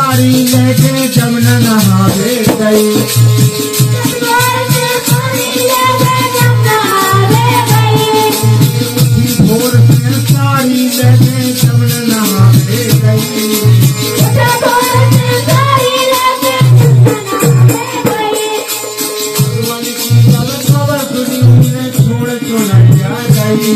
साड़ी लेके जमुना नहावे गई। भोर से साड़ी लेके जमुना नहावे गई। खबर सुनी छोड़ चुनैया गई।